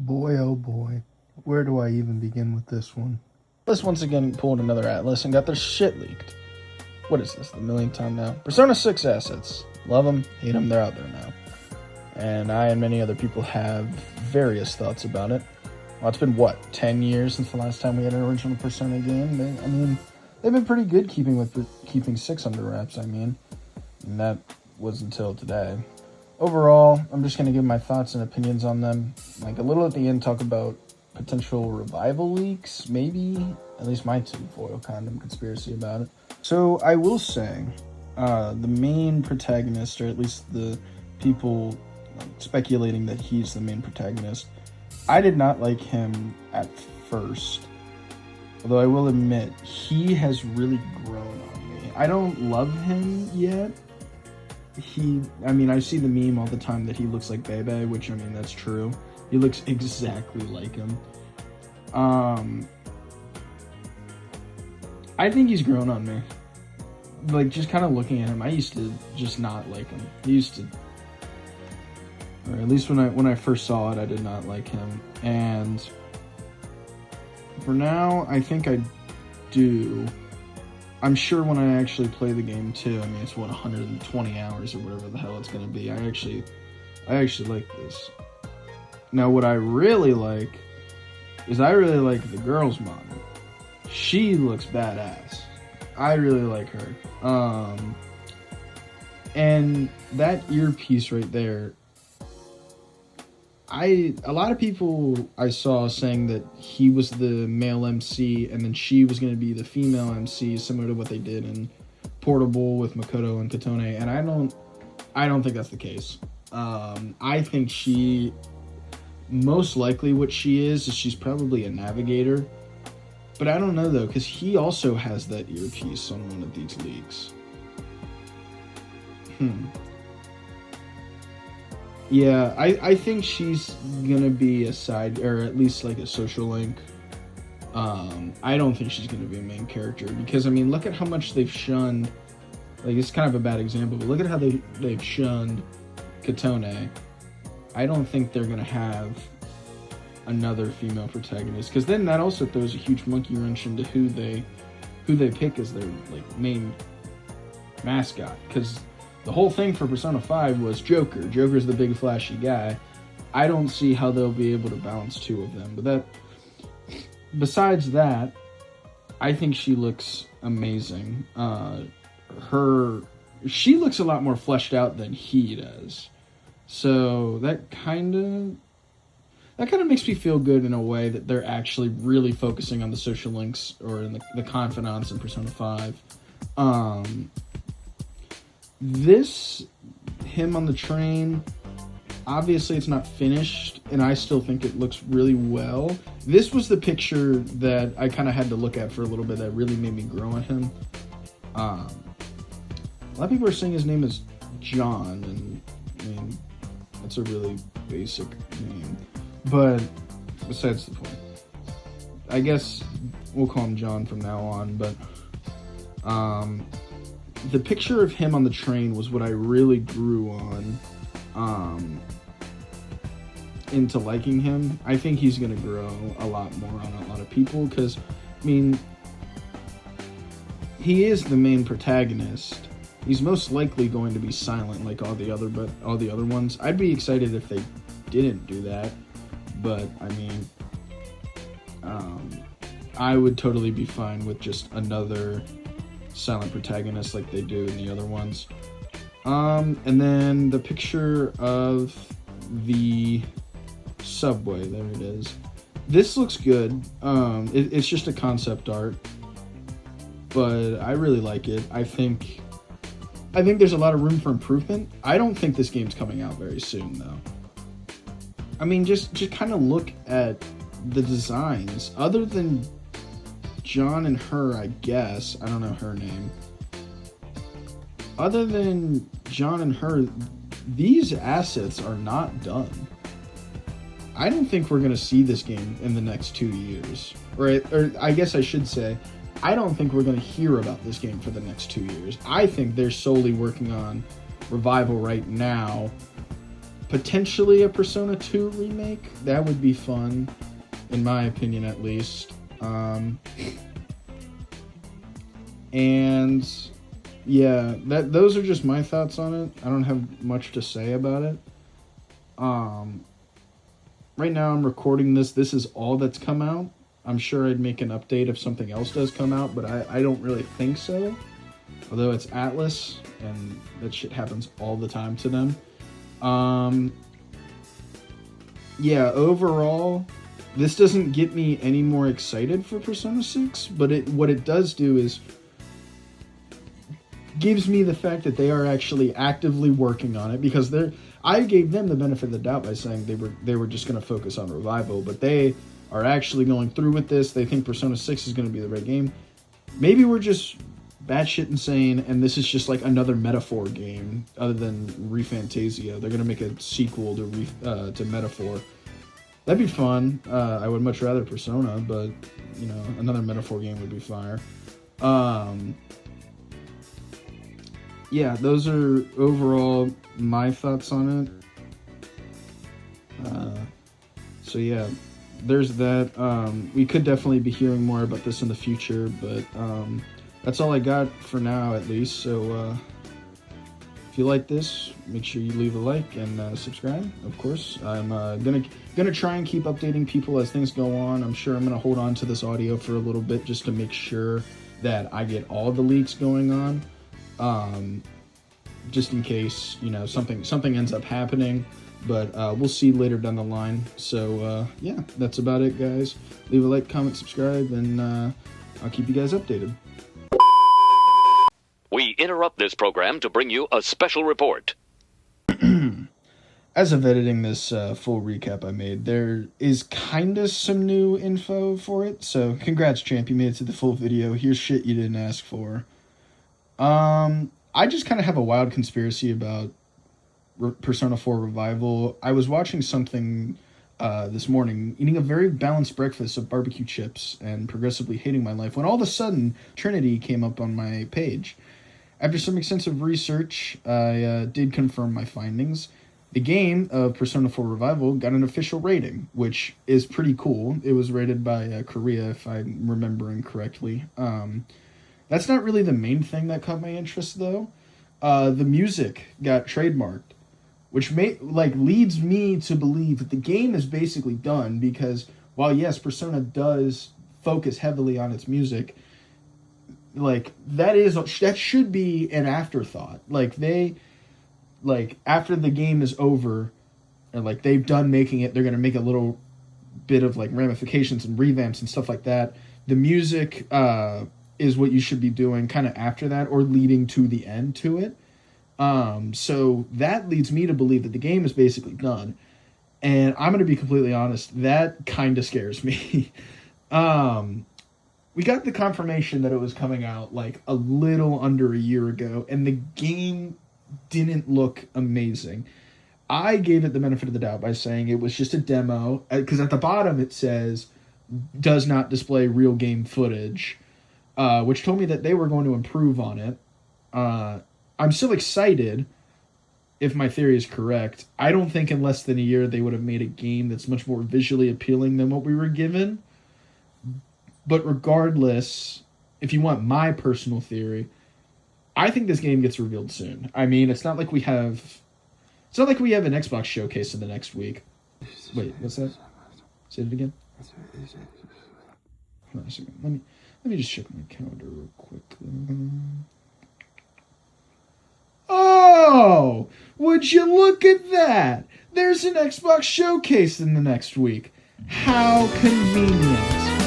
Boy, oh boy, where do I even begin with this one? Let's once again pulled another Atlas and got their shit leaked. What is this, the millionth time now? Persona 6 assets. Love them, hate them, they're out there now. And I and many other people have various thoughts about it. Well, it's been, 10 years since the last time we had an original Persona game? They've been pretty good keeping 6 under wraps, and that was until today. Overall, I'm just going to give my thoughts and opinions on them. Like, a little at the end, talk about potential revival leaks, maybe. At least my tinfoil condom conspiracy about it. So, I will say, the main protagonist, or at least the people speculating that he's the main protagonist, I did not like him at first. Although I will admit, he has really grown on me. I don't love him yet. I see the meme all the time that he looks like Bebe, which, that's true. He looks exactly like him. I think he's grown on me. Like, just kind of looking at him, I used to just not like him. Or at least when I first saw it, I did not like him. And for now, I think I do. I'm sure when I actually play the game too, it's 120 hours or whatever the hell it's going to be. I actually like this. Now, what I really like is the girl's model. She looks badass. I really like her. And that earpiece right there, a lot of people I saw saying that he was the male MC and then she was going to be the female MC, similar to what they did in Portable with Makoto and Katone, and I don't think that's the case. I think she, most likely what she is she's probably a navigator, but I don't know though, because he also has that earpiece on one of these leaks. Yeah, I think she's gonna be a side, or at least like a social link. I don't think she's gonna be a main character, because look at how much they've shunned. Like, it's kind of a bad example, but look at how they've shunned Katone. I don't think they're gonna have another female protagonist, because then that also throws a huge monkey wrench into who they pick as their main mascot, because the whole thing for Persona 5 was Joker. Joker's the big flashy guy. I don't see how they'll be able to balance two of them. But besides that, I think she looks amazing. She looks a lot more fleshed out than he does. So that kind of makes me feel good in a way that they're actually really focusing on the social links, or in the confidants in Persona 5. Him on the train, obviously it's not finished, and I still think it looks really well. This was the picture that I kind of had to look at for a little bit that really made me grow on him. A lot of people are saying his name is John, and that's a really basic name. But besides the point, I guess we'll call him John from now on, but the picture of him on the train was what I really grew on, into liking him. I think he's going to grow a lot more on a lot of people, because, he is the main protagonist. He's most likely going to be silent like all the other ones. I'd be excited if they didn't do that, but, I would totally be fine with just another silent protagonist like they do in the other ones. And then the picture of the subway, there it is. This looks good. It's just a concept art, but I really like it. I think there's a lot of room for improvement. I don't think this game's coming out very soon though. Just kind of look at the designs. Other than John and her, I guess. I don't know her name. Other than John and her, these assets are not done. I don't think we're going to see this game in the next 2 years. Or I guess I should say, I don't think we're going to hear about this game for the next 2 years. I think they're solely working on Revival right now, potentially a Persona 2 remake. That would be fun, in my opinion at least. And yeah, those are just my thoughts on it. I don't have much to say about it. Right now I'm recording this. This is all that's come out. I'm sure I'd make an update if something else does come out, but I don't really think so. Although it's Atlas, and that shit happens all the time to them. Yeah, overall, this doesn't get me any more excited for Persona 6, but what it does do is gives me the fact that they are actually actively working on it, because I gave them the benefit of the doubt by saying they were just going to focus on Revival, but they are actually going through with this. They think Persona 6 is going to be the right game. Maybe we're just batshit insane, and this is just like another Metaphor game, other than ReFantasia. They're going to make a sequel to Metaphor. That'd be fun. I would much rather Persona, but, you know, another Metaphor game would be fire. Yeah, those are overall my thoughts on it. So yeah, there's that. We could definitely be hearing more about this in the future, but that's all I got for now, at least. So if you like this, make sure you leave a like and subscribe. Of course, I'm gonna try and keep updating people as things go on. I'm sure I'm gonna hold on to this audio for a little bit just to make sure that I get all the leaks going on. Just in case, you know, something ends up happening, but we'll see later down the line. So yeah, that's about it, guys. Leave a like, comment, subscribe, and I'll keep you guys updated. We interrupt this program to bring you a special report. As of editing this full recap I made, there is kinda some new info for it, so congrats, champ, you made it to the full video. Here's shit you didn't ask for. I just kind of have a wild conspiracy about Persona 4 Revival. I was watching something this morning, eating a very balanced breakfast of barbecue chips and progressively hating my life, when all of a sudden Trinity came up on my page. After some extensive research, I did confirm my findings. The game of Persona 4 Revival got an official rating, which is pretty cool. It was rated by Korea, if I'm remembering correctly. That's not really the main thing that caught my interest, though. The music got trademarked, which leads me to believe that the game is basically done, because while, yes, Persona does focus heavily on its music, that should be an afterthought. After the game is over, and they've done making it, they're going to make a little bit of ramifications and revamps and stuff like that. The music is what you should be doing kind of after that, or leading to the end to it. So that leads me to believe that the game is basically done. And I'm going to be completely honest, that kind of scares me. We got the confirmation that it was coming out a little under a year ago, and the game didn't look amazing. I gave it the benefit of the doubt by saying it was just a demo, because at the bottom it says, does not display real game footage. Which told me that they were going to improve on it. I'm still excited, if my theory is correct. I don't think in less than a year they would have made a game that's much more visually appealing than what we were given. But regardless, if you want my personal theory, I think this game gets revealed soon. I mean, it's not like we have an Xbox showcase in the next week. Wait, what's that? Say it again. Hold on a second. Let me just check my calendar real quick. Oh! Would you look at that? There's an Xbox showcase in the next week. How convenient.